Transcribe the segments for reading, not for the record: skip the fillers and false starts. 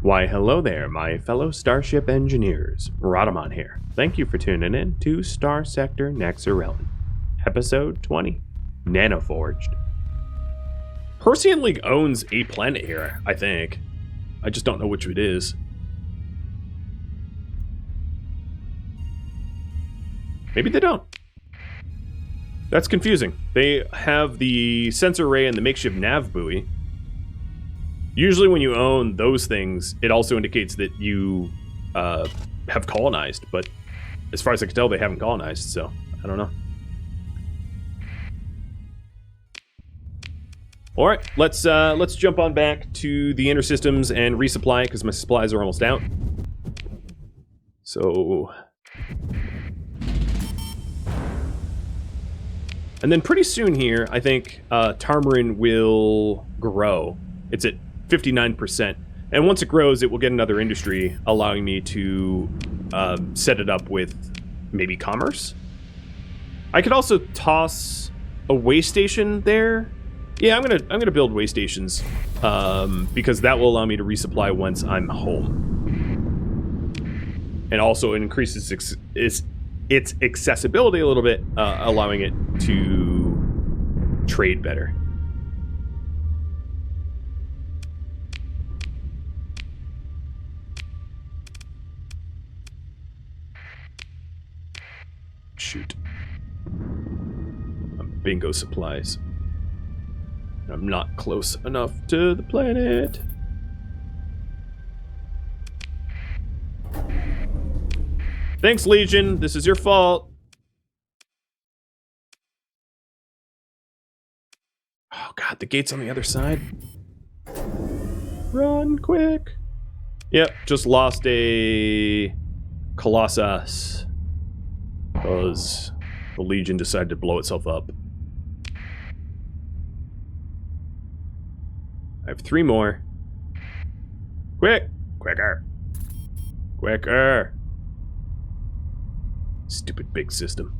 Why, hello there, my fellow Starship engineers. Rodamon here. Thank you for tuning in to Starsector Nexerelin, Episode 20, Nanoforged. Persean League owns a planet here, I think. I just don't know which it is. Maybe they don't. That's confusing. They have the sensor array and the makeshift nav buoy. Usually when you own those things, it also indicates that you have colonized, but as far as I can tell, they haven't colonized, so I don't know. All right, let's jump on back to the inner systems and resupply because my supplies are almost out. So, and then pretty soon here, I think Tarmarin will grow. It's at 59%, and once it grows, it will get another industry, allowing me to set it up with maybe commerce. I could also toss a way station there. Yeah, I'm gonna build way stations because that will allow me to resupply once I'm home, and also it increases its accessibility a little bit, allowing it to trade better. Shoot. Bingo supplies. I'm not close enough to the planet. Thanks, Legion. This is your fault. Oh, God. The gate's on the other side. Run quick. Yep. Just lost a Colossus. Because the Legion decided to blow itself up. I have 3 more. Quick! Quicker! Quicker! Stupid big system.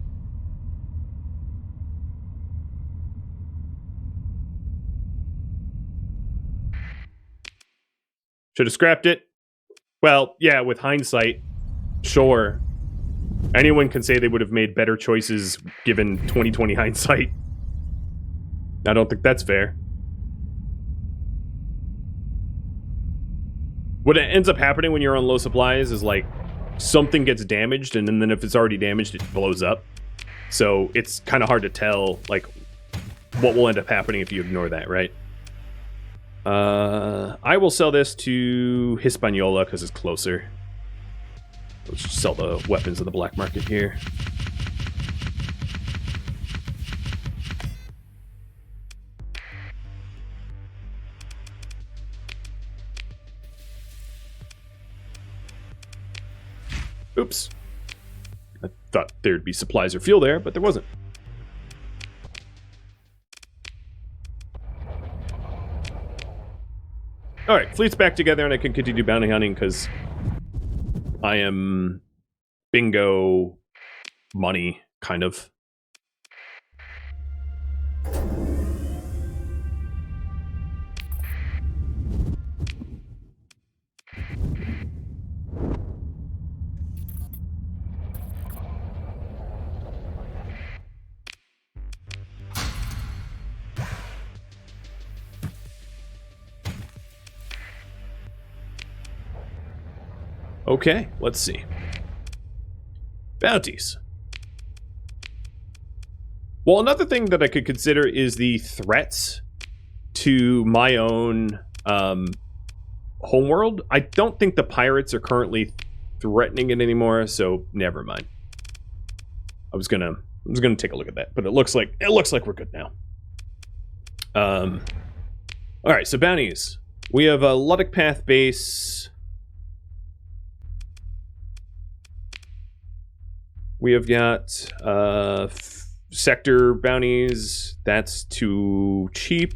Should have scrapped it. Well, yeah, with hindsight, sure. Anyone can say they would have made better choices given 2020 hindsight. I don't think that's fair. What ends up happening when you're on low supplies is like something gets damaged, and then if it's already damaged, it blows up. So it's kind of hard to tell like what will end up happening if you ignore that, right? I will sell this to Hispaniola because it's closer. Let's just sell the weapons in the black market here. Oops. I thought there'd be supplies or fuel there, but there wasn't. Alright, fleet's back together and I can continue bounty hunting because I am bingo money, kind of. Okay, let's see. Bounties. Well, another thing that I could consider is the threats to my own homeworld. I don't think the pirates are currently threatening it anymore, so never mind. I was gonna take a look at that, but it looks like we're good now. All right, so bounties. We have a Luddic Path base. We have got sector bounties. That's too cheap.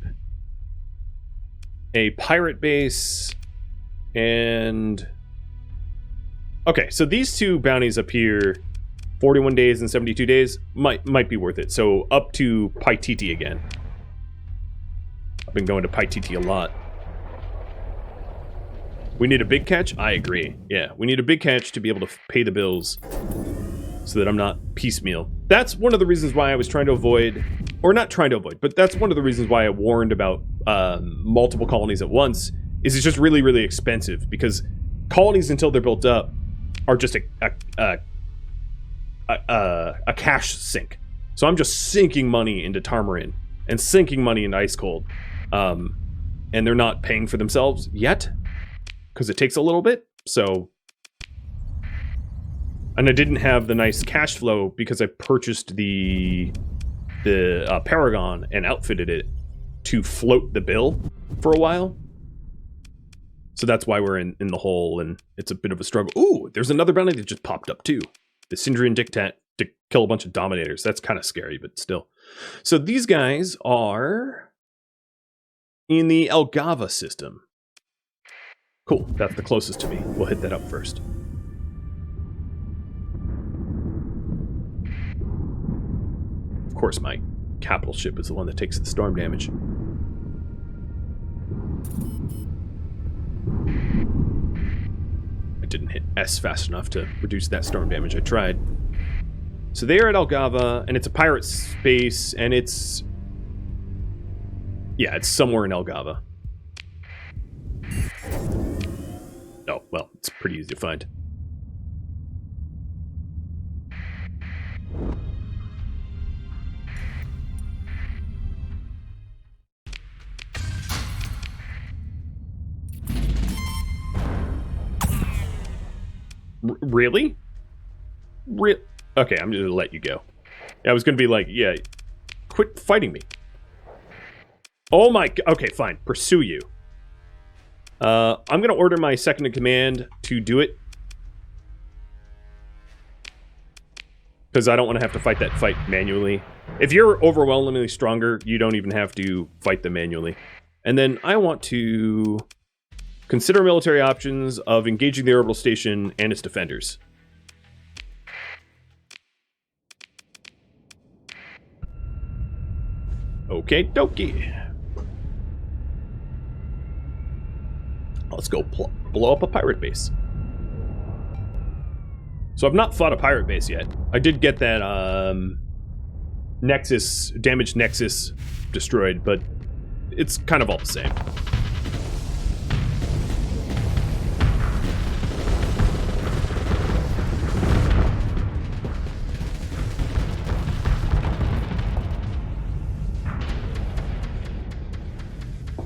A pirate base. And... okay, so these 2 bounties up here, 41 days and 72 days, might be worth it. So up to Paititi again. I've been going to Paititi a lot. We need a big catch? I agree. Yeah, we need a big catch to be able to pay the bills so that I'm not piecemeal. That's one of the reasons why I was trying to avoid, or not trying to avoid, but that's one of the reasons why I warned about multiple colonies at once, is it's just really, really expensive, because colonies, until they're built up, are just a cash sink. So I'm just sinking money into Tarmarin and sinking money into Ice Cold. And they're not paying for themselves yet, because it takes a little bit. So, and I didn't have the nice cash flow because I purchased the Paragon and outfitted it to float the bill for a while. So that's why we're in the hole, and it's a bit of a struggle. Ooh, there's another bounty that just popped up too. The Syndrian Dictat to kill a bunch of Dominators. That's kind of scary, but still. So these guys are in the Elgava system. Cool, that's the closest to me. We'll hit that up first. Of course, my capital ship is the one that takes the storm damage. I didn't hit S fast enough to reduce that storm damage. I tried. So they are at Elgava, and it's a pirate space, and it's... yeah, it's somewhere in Elgava. Oh, well, it's pretty easy to find. Really? Okay, I'm gonna let you go. I was gonna be like, yeah, quit fighting me. Oh my... okay, fine. Pursue you. I'm gonna order my second in command to do it, because I don't want to have to fight that fight manually. If you're overwhelmingly stronger, you don't even have to fight them manually. And then I want to consider military options of engaging the orbital station and its defenders. Okay, dokie. Let's go blow up a pirate base. So I've not fought a pirate base yet. I did get that damaged Nexus destroyed, but it's kind of all the same.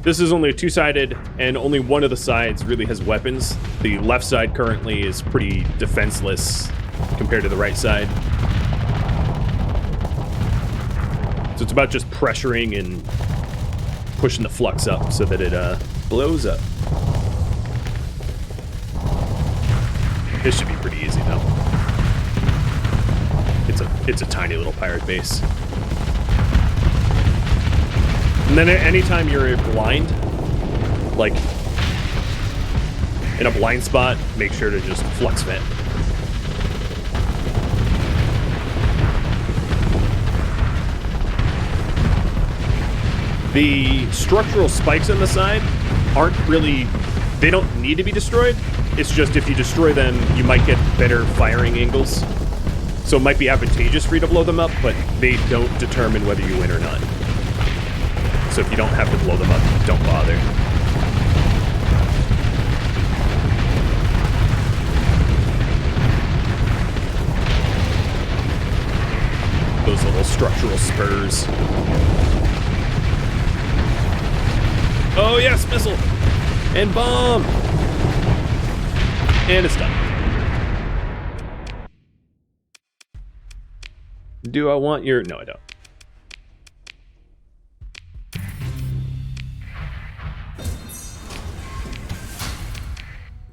This is only a two-sided, and only one of the sides really has weapons. The left side currently is pretty defenseless compared to the right side. So it's about just pressuring and pushing the flux up so that it blows up. This should be pretty easy, though. It's a tiny little pirate base. And then anytime you're blind, like in a blind spot, make sure to just flux vent. The structural spikes on the side aren't really, they don't need to be destroyed. It's just if you destroy them, you might get better firing angles. So it might be advantageous for you to blow them up, but they don't determine whether you win or not. So if you don't have to blow them up, don't bother. Those little structural spurs. Oh yes, missile! And bomb! And it's done. Do I want your... no, I don't.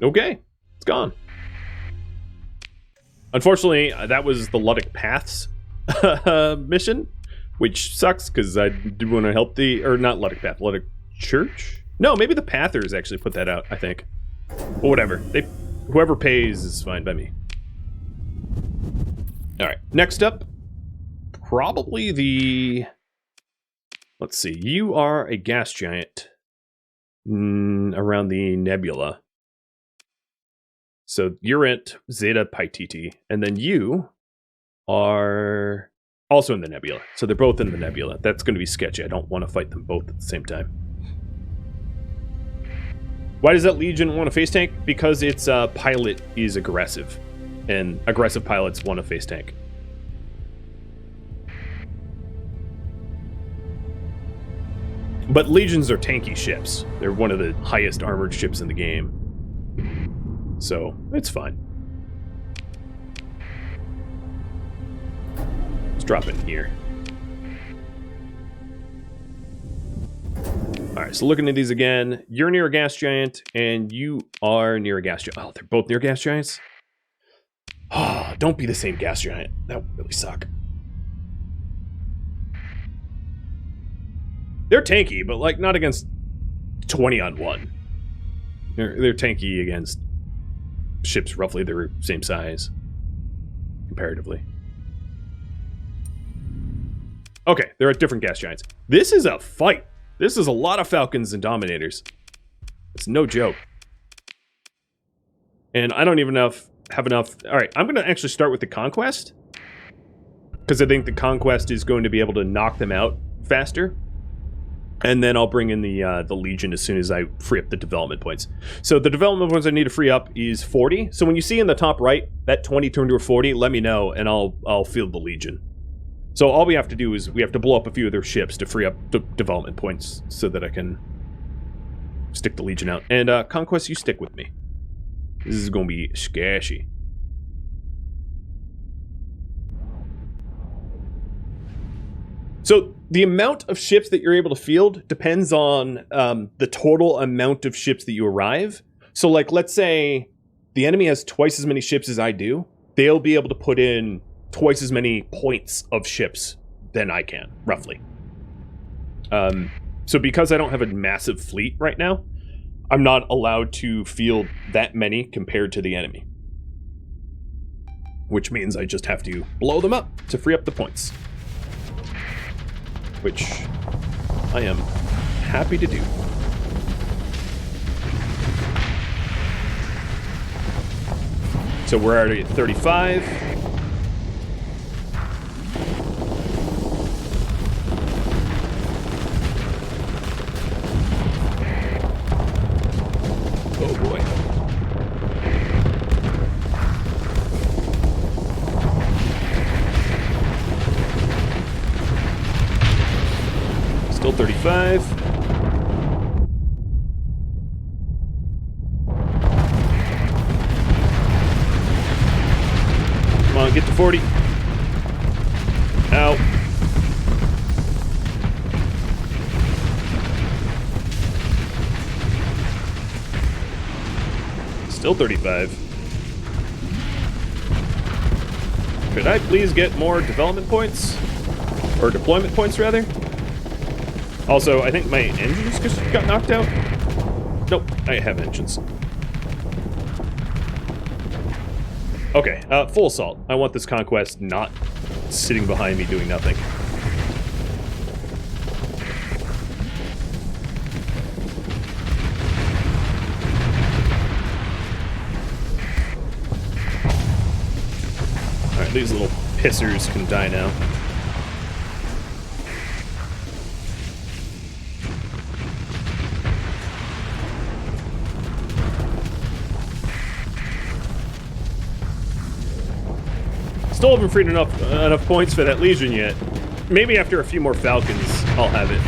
Okay, it's gone. Unfortunately, that was the Luddic Paths mission, which sucks because I do want to help the, or not Luddic Path, Luddic Church? No, maybe the Pathers actually put that out, I think. But whatever, whoever pays is fine by me. All right, next up, probably the, let's see, you are a gas giant around the nebula. So you're at Zeta Paititi, and then you are also in the nebula. So they're both in the nebula. That's going to be sketchy. I don't want to fight them both at the same time. Why does that Legion want a face tank? Because its pilot is aggressive, and aggressive pilots want a face tank. But Legions are tanky ships. They're one of the highest armored ships in the game. So, it's fine. Let's drop in here. Alright, so looking at these again. You're near a gas giant, and you are near a gas giant. Oh, they're both near gas giants? Oh, don't be the same gas giant. That would really suck. They're tanky, but like not against 20 on 1. They're tanky against ships roughly their same size, comparatively. Okay, they're at different gas giants. This is a fight. This is a lot of Falcons and Dominators. It's no joke. And I don't even have enough. All right, I'm going to actually start with the Conquest, because I think the Conquest is going to be able to knock them out faster. And then I'll bring in the Legion as soon as I free up the development points. So the development points I need to free up is 40. So when you see in the top right, that 20 turned to a 40, let me know, and I'll field the Legion. So all we have to do is we have to blow up a few of their ships to free up the development points so that I can stick the Legion out. And Conquest, you stick with me. This is going to be sketchy. So the amount of ships that you're able to field depends on the total amount of ships that you arrive. So like, let's say the enemy has twice as many ships as I do. They'll be able to put in twice as many points of ships than I can, roughly. So because I don't have a massive fleet right now, I'm not allowed to field that many compared to the enemy. Which means I just have to blow them up to free up the points. Which I am happy to do. So we're already at 35. Oh boy. Still 35. Come on, get to 40. Ow. Still 35. Could I please get more development points? Or deployment points, rather? Also, I think my engines just got knocked out. Nope, I have engines. Okay, full assault. I want this Conquest not sitting behind me doing nothing. Alright, these little pissers can die now. Still haven't freed enough points for that Legion yet. Maybe after a few more Falcons, I'll have it.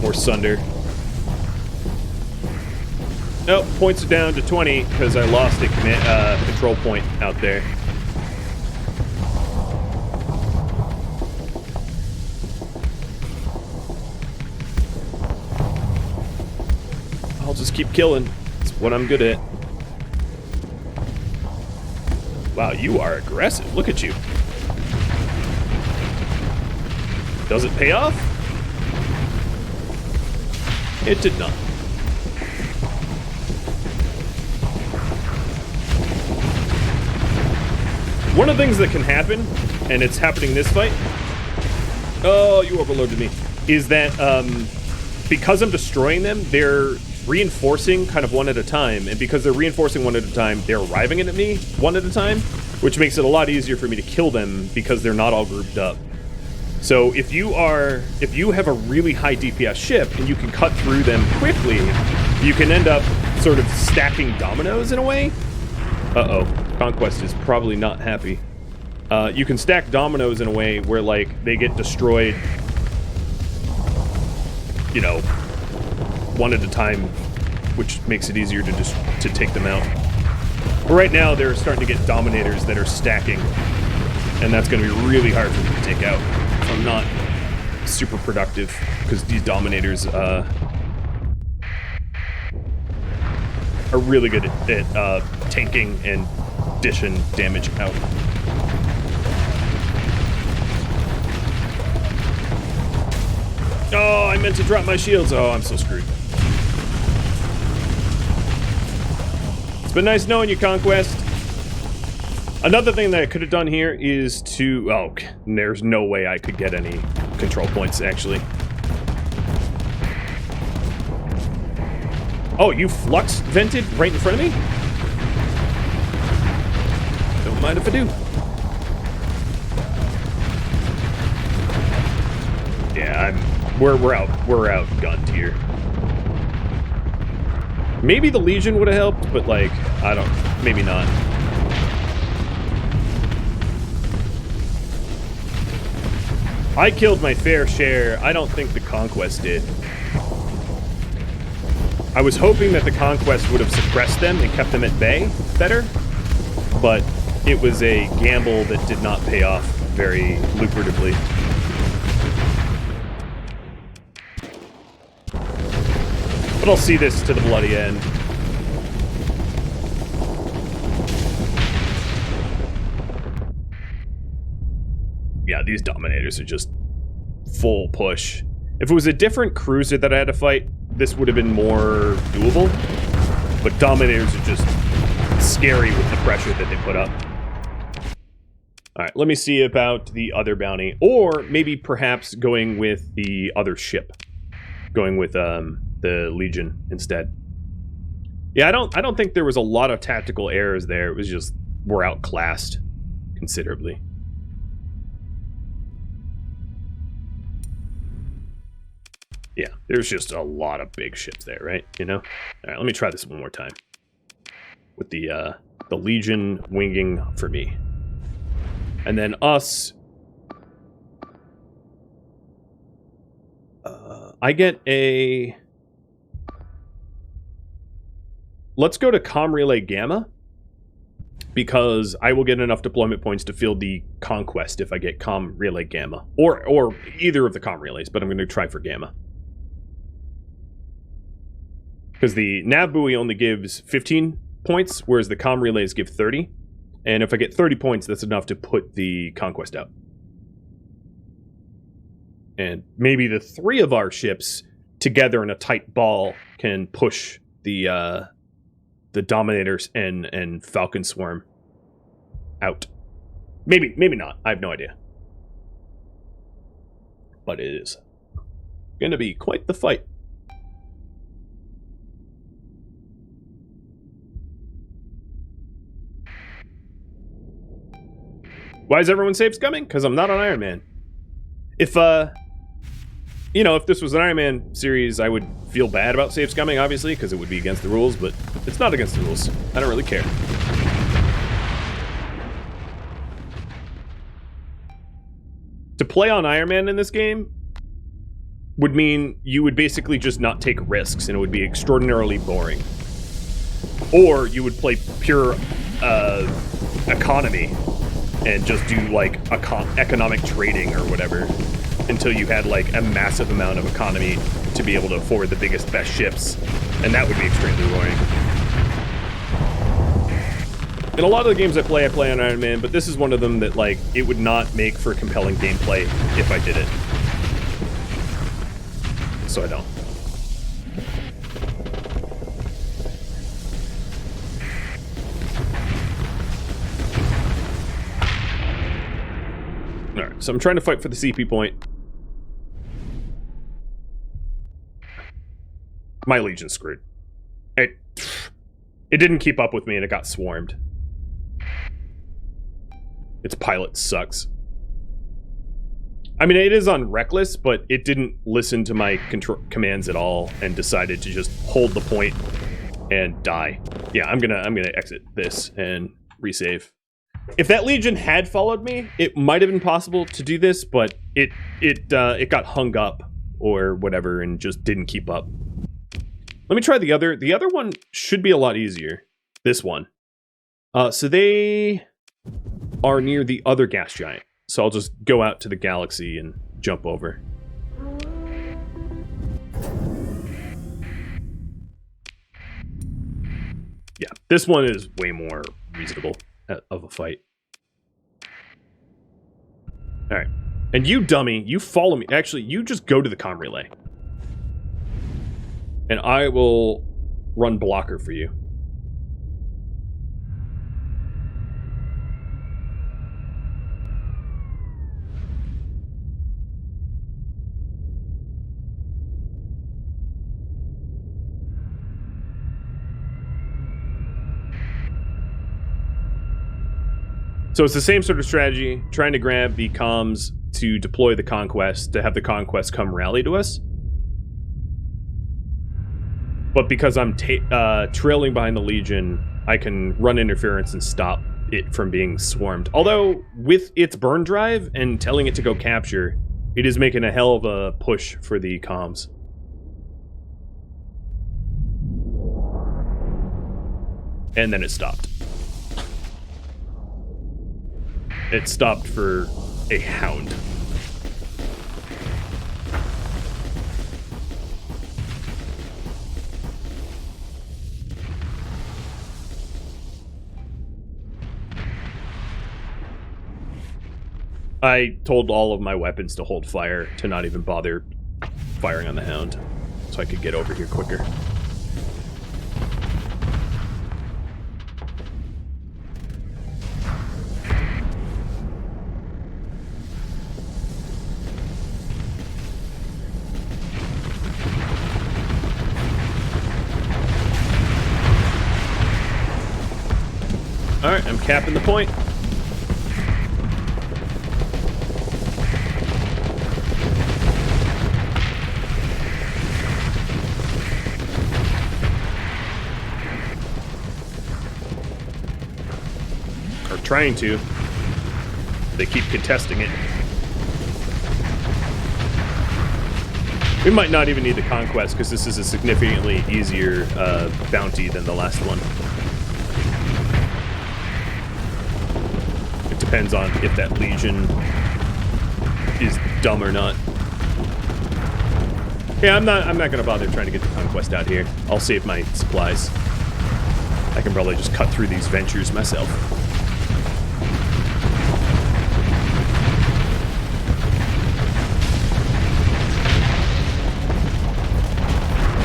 More Sunder. Nope, points are down to 20 because I lost a control point out there. I'll just keep killing. It's what I'm good at. Wow, you are aggressive. Look at you. Does it pay off? It did not. One of the things that can happen, and it's happening this fight, oh, you overloaded me, is that because I'm destroying them, reinforcing kind of one at a time, and because they're reinforcing one at a time, they're arriving at me one at a time, which makes it a lot easier for me to kill them because they're not all grouped up. So if you have a really high DPS ship and you can cut through them quickly, you can end up sort of stacking dominoes in a way. Uh-oh, Conquest is probably not happy. You can stack dominoes in a way where, like, they get destroyed, you know, one at a time, which makes it easier to take them out. But right now, they're starting to get dominators that are stacking, and that's going to be really hard for me to take out. So I'm not super productive, because these dominators are really good at tanking and dishing damage out. Oh, I meant to drop my shields. Oh, I'm so screwed. It's been nice knowing you, Conquest. Another thing that I could have done here is to... Oh, there's no way I could get any control points, actually. Oh, you flux vented right in front of me? Don't mind if I do. Yeah, we're outgunned here. Maybe the Legion would have helped, but, like, I don't... Maybe not. I killed my fair share. I don't think the Conquest did. I was hoping that the Conquest would have suppressed them and kept them at bay better, but it was a gamble that did not pay off very lucratively. But I'll see this to the bloody end. Yeah, these Dominators are just full push. If it was a different cruiser that I had to fight, this would have been more doable. But Dominators are just scary with the pressure that they put up. Alright, let me see about the other bounty. Or maybe perhaps going with the other ship. Going with the Legion instead. Yeah, I don't think there was a lot of tactical errors there. It was just we're outclassed considerably. Yeah, there's just a lot of big ships there, right? You know? Alright, let me try this one more time. With the Legion winging for me. And then us... I get a... Let's go to Comm Relay Gamma. Because I will get enough deployment points to field the Conquest if I get Comm Relay Gamma. Or either of the Comm Relays, but I'm going to try for Gamma. Because the nav buoy only gives 15 points, whereas the comm relays give 30. And if I get 30 points, that's enough to put the Conquest out. And maybe the three of our ships together in a tight ball can push the Dominators and Falcon Swarm out. Maybe not. I have no idea. But it is going to be quite the fight. Why is everyone safe coming? Because I'm not on Iron Man. If, you know, if this was an Iron Man series, I would feel bad about safe scumming, obviously, because it would be against the rules, but it's not against the rules. I don't really care. To play on Iron Man in this game would mean you would basically just not take risks, and it would be extraordinarily boring. Or you would play pure, economy, and just do, like, economic trading or whatever until you had, like, a massive amount of economy to be able to afford the biggest, best ships. And that would be extremely boring. In a lot of the games I play on Iron Man, but this is one of them that, like, it would not make for compelling gameplay if I did it. So I don't. Alright, so I'm trying to fight for the CP point. My Legion's screwed. It didn't keep up with me and it got swarmed. Its pilot sucks. I mean, it is on reckless, but it didn't listen to my commands at all and decided to just hold the point and die. Yeah, I'm gonna exit this and resave. If that Legion had followed me, it might have been possible to do this, but it got hung up or whatever and just didn't keep up. Let me try the other. The other one should be a lot easier. This one. So they are near the other gas giant. So I'll just go out to the galaxy and jump over. Yeah, this one is way more reasonable of a fight. Alright. And you dummy, you follow me. Actually, you just go to the comm relay. And I will run blocker for you. So it's the same sort of strategy, trying to grab the comms to deploy the conquest, to have the conquest come rally to us. But because I'm trailing behind the Legion, I can run interference and stop it from being swarmed. Although, with its burn drive and telling it to go capture, it is making a hell of a push for the comms. And then it stopped. It stopped for a hound. I told all of my weapons to hold fire, to not even bother firing on the hound, so I could get over here quicker. Alright, I'm capping the point. Or trying to. They keep contesting it. We might not even need the conquest, because this is a significantly easier bounty than the last one. Depends on if that Legion is dumb or not. Yeah, I'm not gonna bother trying to get the conquest out here. I'll save my supplies. I can probably just cut through these ventures myself.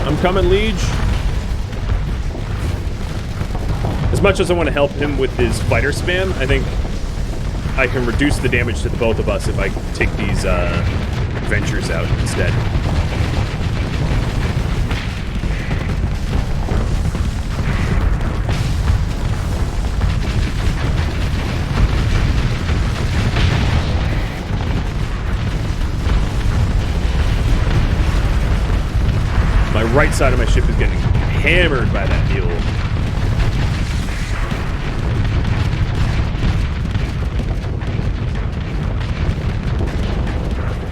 I'm coming, Liege. As much as I want to help him with his fighter spam, I think I can reduce the damage to the both of us if I take these ventures out instead. My right side of my ship is getting hammered by that mule.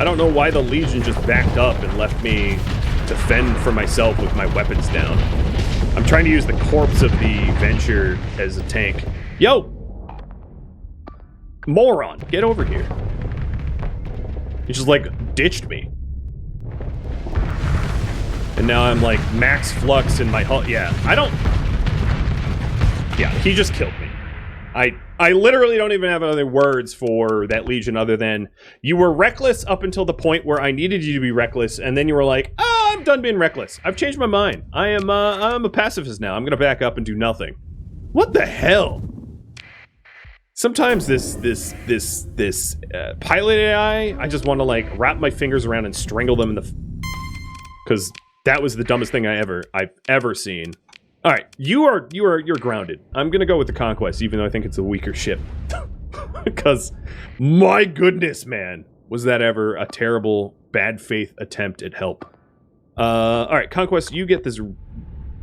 I don't know why the Legion just backed up and left me to fend for myself with my weapons down. I'm trying to use the corpse of the Venture as a tank. Yo! Moron, get over here. He just, like, ditched me. And now I'm, like, max flux in my hull. Yeah, I don't... Yeah, he just killed me. I literally don't even have other words for that Legion other than you were reckless up until the point where I needed you to be reckless, and then you were like, "Oh, I'm done being reckless. I've changed my mind. I'm a pacifist now. I'm gonna back up and do nothing." What the hell? Sometimes this pilot AI, I just want to like wrap my fingers around and strangle them in the, because that was the dumbest thing I've ever seen. All right, you're grounded. I'm gonna go with the Conquest, even though I think it's a weaker ship. Because, my goodness, man, was that ever a terrible, bad faith attempt at help. All right, Conquest, you get this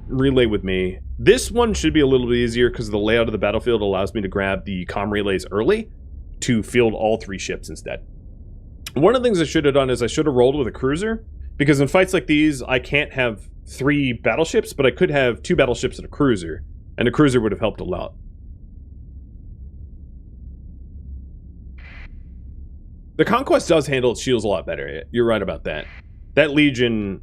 relay with me. This one should be a little bit easier because the layout of the battlefield allows me to grab the comm relays early to field all 3 ships instead. One of the things I should have done is I should have rolled with a cruiser, because in fights like these, I can't have 3 battleships, but I could have 2 battleships and a cruiser, and a cruiser would have helped a lot. The Conquest does handle its shields a lot better. You're right about that. That Legion,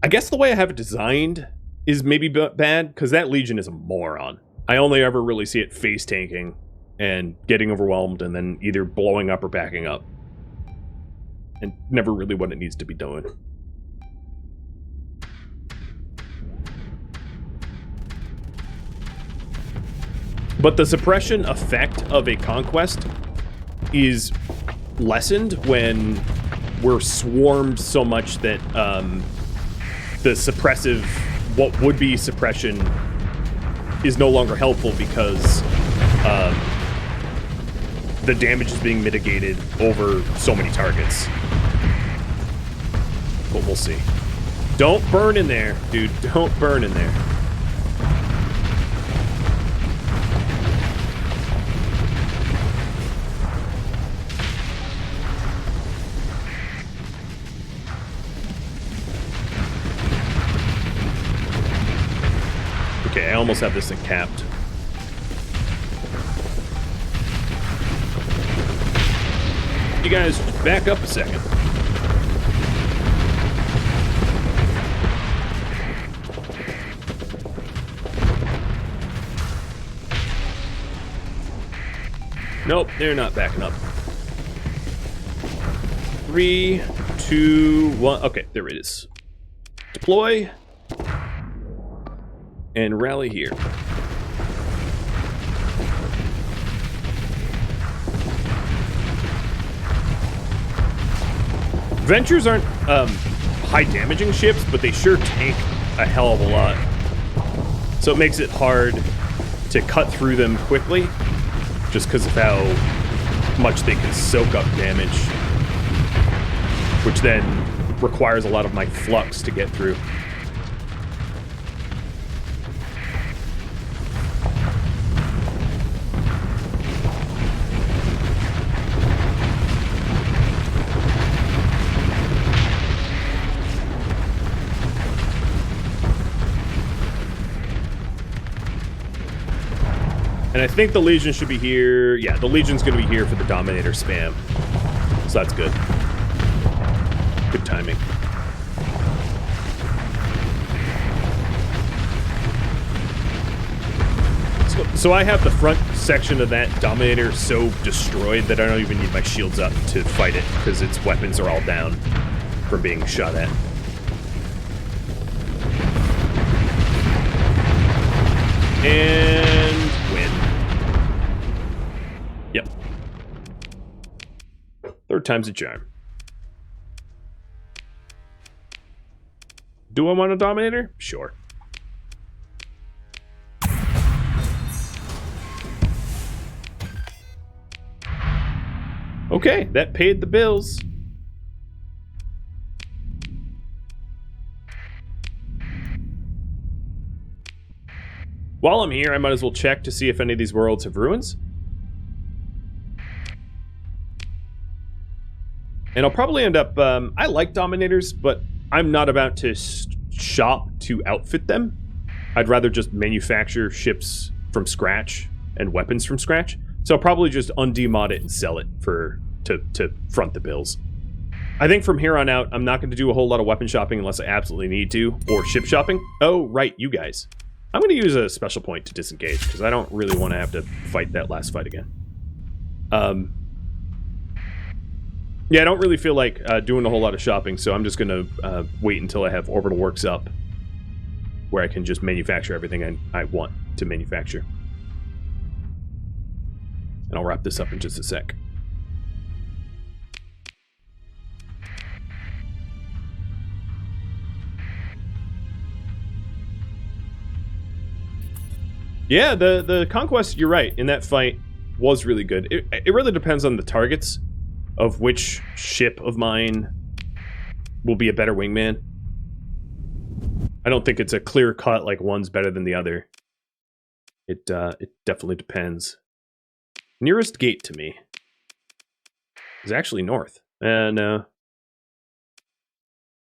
I guess the way I have it designed is maybe bad, because that Legion is a moron. I only ever really see it face tanking and getting overwhelmed and then either blowing up or backing up. And never really what it needs to be doing. But the suppression effect of a Conquest is lessened when we're swarmed so much that the suppressive, what would be suppression, is no longer helpful because the damage is being mitigated over so many targets. But we'll see. Don't burn in there, dude. Don't burn in there. Okay, I almost have this thing capped. You guys, back up a second. Nope, they're not backing up. 3, 2, 1. Okay, there it is. Deploy. And rally here. Ventures aren't high damaging ships, but they sure tank a hell of a lot. So it makes it hard to cut through them quickly, just because of how much they can soak up damage, which then requires a lot of my flux to get through. And I think the Legion should be here. Yeah, the Legion's going to be here for the Dominator spam. So that's good. Good timing. So I have the front section of that Dominator so destroyed that I don't even need my shields up to fight it, because its weapons are all down from being shot at. And win. Yep. Third time's a charm. Do I want a Dominator? Sure. Okay, that paid the bills. While I'm here, I might as well check to see if any of these worlds have ruins. And I'll probably end up... I like Dominators, but I'm not about to shop to outfit them. I'd rather just manufacture ships from scratch and weapons from scratch. So I'll probably just undemod it and sell it to front the bills. I think from here on out, I'm not going to do a whole lot of weapon shopping unless I absolutely need to, or ship shopping. Oh, right, you guys. I'm going to use a special point to disengage, because I don't really want to have to fight that last fight again. Yeah, I don't really feel like doing a whole lot of shopping, so I'm just going to wait until I have Orbital Works up, where I can just manufacture everything I want to manufacture. And I'll wrap this up in just a sec. Yeah, the conquest, you're right, in that fight was really good. It really depends on the targets of which ship of mine will be a better wingman. I don't think it's a clear cut like one's better than the other. It definitely depends. Nearest gate to me is actually north. And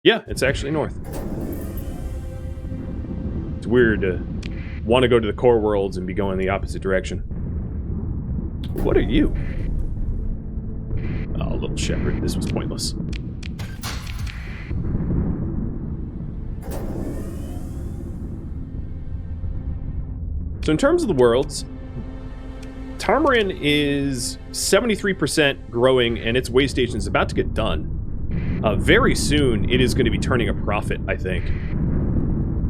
yeah, it's actually north. It's weird to want to go to the core worlds and be going the opposite direction. What are you? Oh, little shepherd. This was pointless. So in terms of the worlds, Tarmarin is 73% growing, and its way station is about to get done. Very soon, it is going to be turning a profit, I think.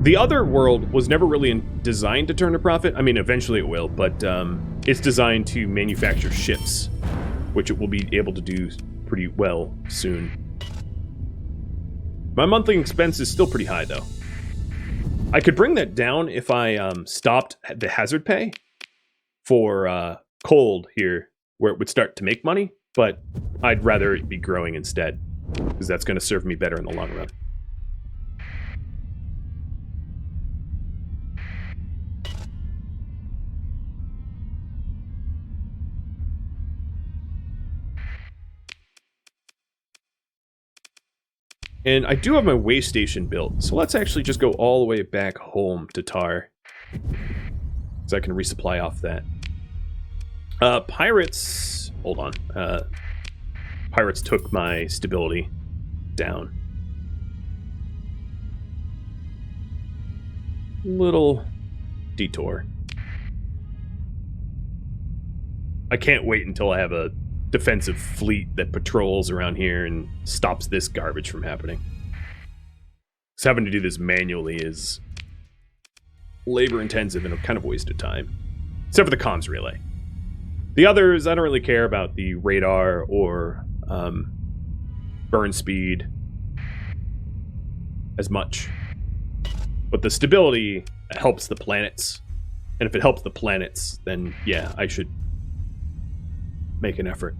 The other world was never really designed to turn a profit. I mean, eventually it will, but it's designed to manufacture ships, which it will be able to do pretty well soon. My monthly expense is still pretty high, though. I could bring that down if I stopped the hazard pay for cold here, where it would start to make money, but I'd rather it be growing instead, because that's going to serve me better in the long run. And I do have my way station built, so let's actually just go all the way back home to Tar, so I can resupply off that. Pirates... Hold on. Pirates took my stability down. Little detour. I can't wait until I have a defensive fleet that patrols around here and stops this garbage from happening. Because having to do this manually is labor intensive and a kind of waste of time. Except for the comms relay. The others, I don't really care about the radar or burn speed as much. But the stability helps the planets. And if it helps the planets, then yeah, I should make an effort.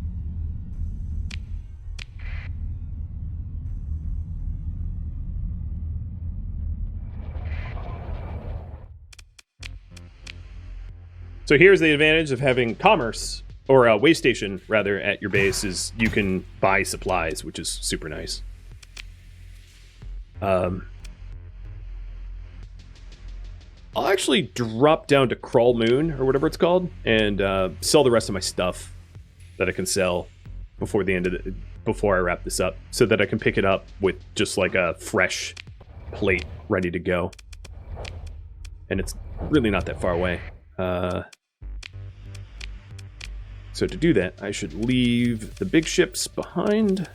So here's the advantage of having commerce, or a way station, rather, at your base, is you can buy supplies, which is super nice. I'll actually drop down to Crawl Moon, or whatever it's called, and sell the rest of my stuff that I can sell before the end of before I wrap this up, so that I can pick it up with just like a fresh plate ready to go. And it's really not that far away. So to do that, I should leave the big ships behind.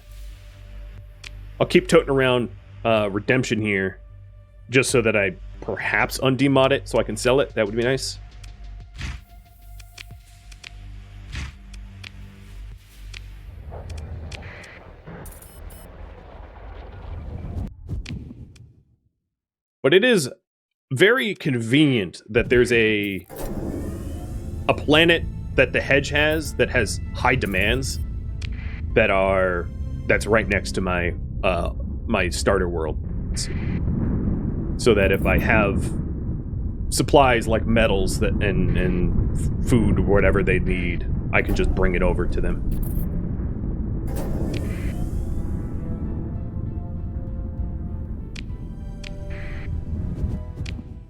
I'll keep toting around Redemption here, just so that I perhaps undemod it so I can sell it. That would be nice. But it is very convenient that there's a planet that the hedge has that has high demands that's right next to my my starter world. So that if I have supplies like metals that and food or whatever they need, I can just bring it over to them.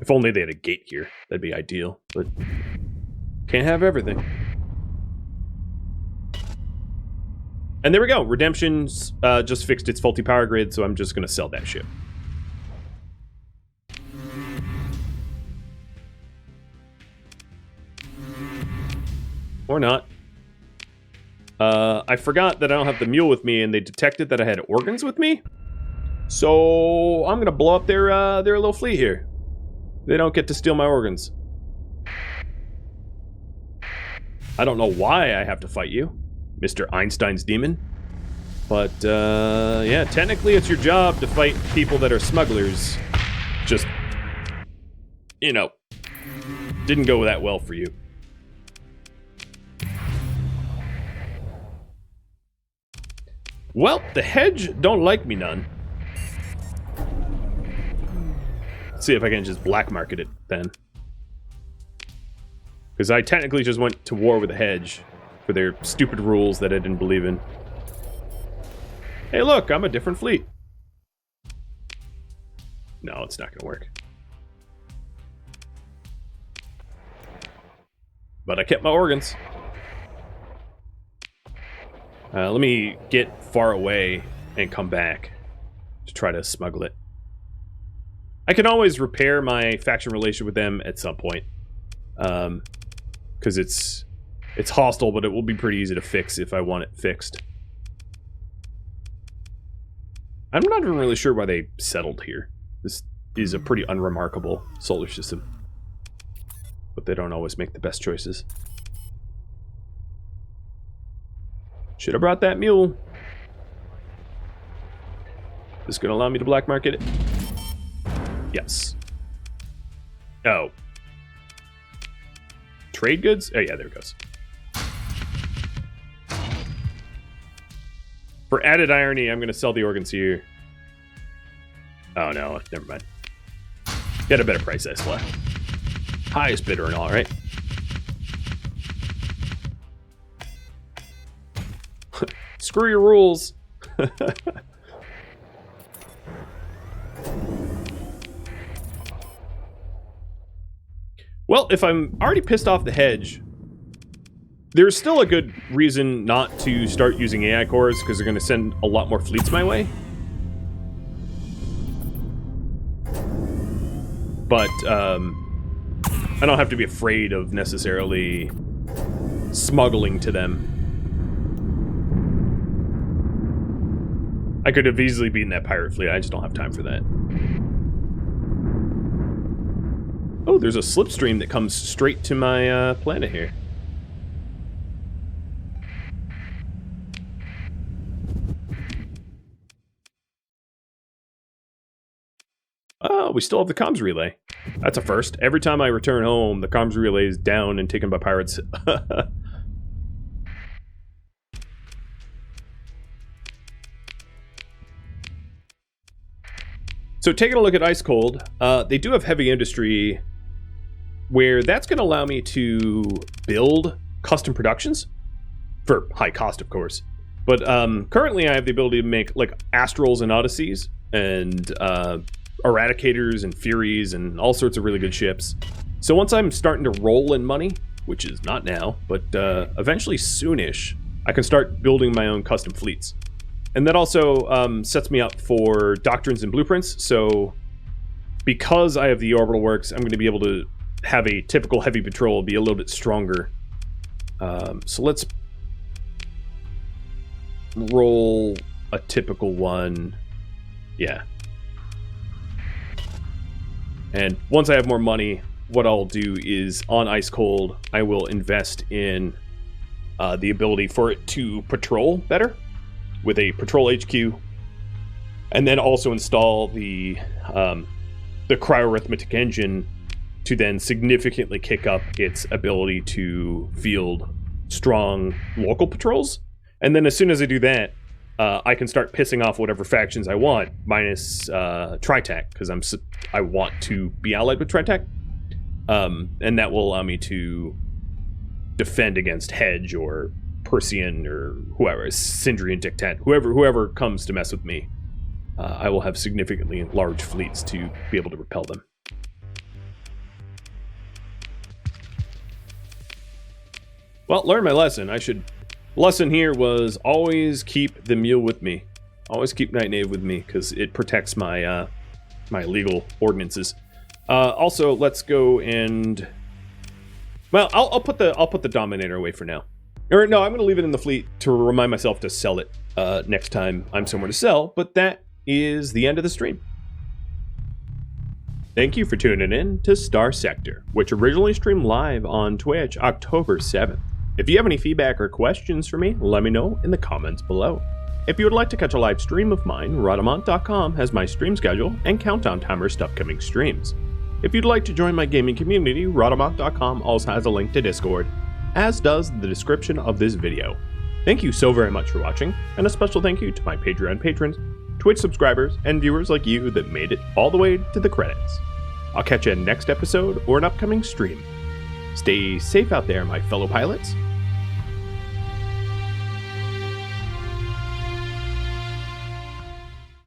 If only they had a gate here, that'd be ideal, but can't have everything. And there we go. Redemption's just fixed its faulty power grid, so I'm just going to sell that ship. Or not. I forgot that I don't have the mule with me, and they detected that I had organs with me. So I'm going to blow up their little fleet here. They don't get to steal my organs. I don't know why I have to fight you, Mr. Einstein's demon. But, yeah, technically it's your job to fight people that are smugglers. Just, you know, Didn't go that well for you. Well, the hedge don't like me none. Let's see if I can just black market it then. Because I technically just went to war with the hedge for their stupid rules that I didn't believe in. Hey look, I'm a different fleet. No, it's not going to work. But I kept my organs. Let me get far away and come back to try to smuggle it. I can always repair my faction relation with them at some point. Because it's hostile, but it will be pretty easy to fix if I want it fixed. I'm not even really sure why they settled here. This is a pretty unremarkable solar system. But they don't always make the best choices. Should have brought that mule. This gonna allow me to black market it? Yes. Oh. Trade goods? Oh yeah, there it goes. For added irony, I'm gonna sell the organs here. Oh no, never mind. Get a better price, I swear. Highest bidder and all, right? Screw your rules. Well, if I'm already pissed off the hedge, there's still a good reason not to start using AI cores, because they're going to send a lot more fleets my way. But I don't have to be afraid of necessarily smuggling to them. I could have easily beaten that pirate fleet. I just don't have time for that. Oh, there's a slipstream that comes straight to my planet here. Oh, we still have the comms relay. That's a first. Every time I return home, the comms relay is down and taken by pirates. So taking a look at Ice Cold, they do have heavy industry where that's going to allow me to build custom productions for high cost, of course. But currently I have the ability to make like Astrals and Odysseys and Eradicators and Furies and all sorts of really good ships. So once I'm starting to roll in money, which is not now, but eventually soonish, I can start building my own custom fleets. And that also sets me up for doctrines and blueprints. So because I have the orbital works, I'm going to be able to have a typical heavy patrol be a little bit stronger. So let's roll a typical one. Yeah. And once I have more money, what I'll do is on Ice Cold, I will invest in the ability for it to patrol better with a patrol HQ, and then also install the cryo-arithmetic engine to then significantly kick up its ability to field strong local patrols. And then as soon as I do that, I can start pissing off whatever factions I want, minus Tritac, because I want to be allied with Tritac. And that will allow me to defend against Hedge or Persian or whoever, Sindri and Dictat, whoever comes to mess with me. I will have significantly large fleets to be able to repel them. Well, learn my lesson. Lesson here was always keep the mule with me. Always keep Night Knave with me, because it protects my my legal ordinances. Also, let's go and... Well, I'll put the Dominator away for now. Or no, I'm going to leave it in the fleet to remind myself to sell it next time I'm somewhere to sell. But that is the end of the stream. Thank you for tuning in to Starsector, which originally streamed live on Twitch October 7th. If you have any feedback or questions for me, let me know in the comments below. If you would like to catch a live stream of mine, Rodamont.com has my stream schedule and countdown timers to upcoming streams. If you'd like to join my gaming community, Rhodomont.com also has a link to Discord, as does the description of this video. Thank you so very much for watching, and a special thank you to my Patreon patrons, Twitch subscribers, and viewers like you that made it all the way to the credits. I'll catch you in next episode or an upcoming stream. Stay safe out there, my fellow pilots,